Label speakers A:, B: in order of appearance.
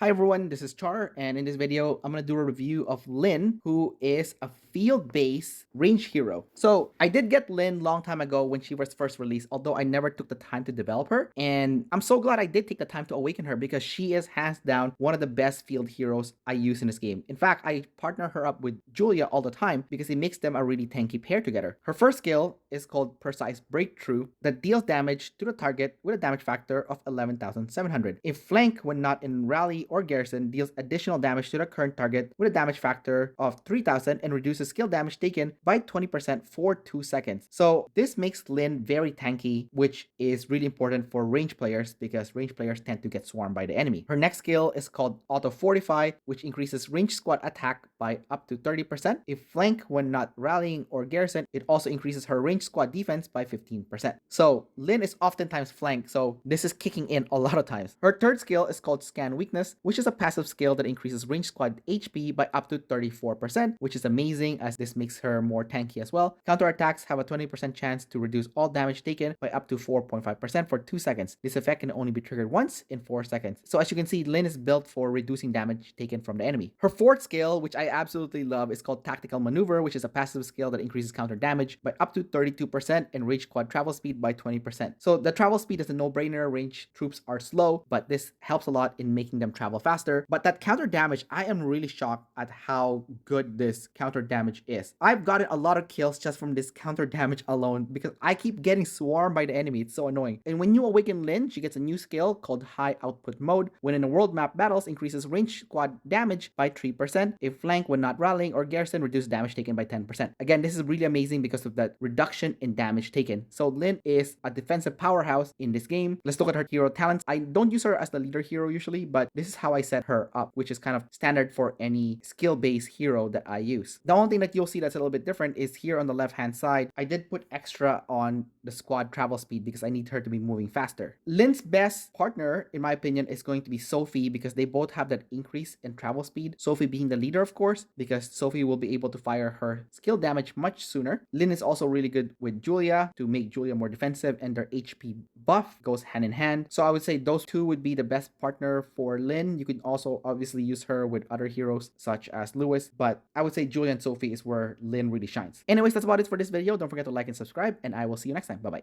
A: Hi everyone, this is Char, and in this video, I'm gonna do a review of Lynne, who is a field-based range hero. So I did get Lynne long time ago when she was first released, although I never took the time to develop her. And I'm so glad I did take the time to awaken her because she is hands down one of the best field heroes I use in this game. In fact, I partner her up with Julia all the time because it makes them a really tanky pair together. Her first skill is called Precise Breakthrough that deals damage to the target with a damage factor of 11,700. If flank when not in rally or garrison deals additional damage to the current target with a damage factor of 3,000 and reduces skill damage taken by 20% for 2 seconds. So this makes Lynne very tanky, which is really important for range players because range players tend to get swarmed by the enemy. Her next skill is called Auto Fortify, which increases range squad attack by up to 30%. If flank when not rallying or garrison, it also increases her range squad defense by 15%. So Lynne is oftentimes flanked, so this is kicking in a lot of times. Her third skill is called Scan Weakness, which is a passive skill that increases range squad HP by up to 34%, which is amazing as this makes her more tanky as well. Counterattacks have a 20% chance to reduce all damage taken by up to 4.5% for 2 seconds. This effect can only be triggered once in 4 seconds. So as you can see, Lynne is built for reducing damage taken from the enemy. Her fourth skill, which I absolutely love, is called Tactical Maneuver, which is a passive skill that increases counter damage by up to 32% and range squad travel speed by 20%. So the travel speed is a no-brainer. Range troops are slow, but this helps a lot in making them travel faster. But that counter damage, I am really shocked at how good this counter damage is. I've gotten a lot of kills just from this counter damage alone because I keep getting swarmed by the enemy. It's so annoying. And when you awaken Lynne, she gets a new skill called High Output Mode. When in a world map battles, increases range squad damage by 3%. If flank when not rallying or garrison, reduce damage taken by 10%. Again, this is really amazing because of that reduction in damage taken. So Lynne is a defensive powerhouse in this game. Let's look at her hero talents. I don't use her as the leader hero usually, but this is how I set her up, which is kind of standard for any skill-based hero that I use. The only thing that you'll see that's a little bit different is here on the left-hand side, I did put extra on the squad travel speed because I need her to be moving faster. Lynne's best partner, in my opinion, is going to be Sophie because they both have that increase in travel speed. Sophie being the leader, of course, because Sophie will be able to fire her skill damage much sooner. Lynne is also really good with Julia to make Julia more defensive, and their HP buff goes hand in hand. So I would say those two would be the best partner for Lynne. You can also obviously use her with other heroes such as Lewis, but I would say Julia and Sophie is where Lynne really shines. Anyways, that's about it for this video. Don't forget to like and subscribe, and I will see you next time. Bye bye.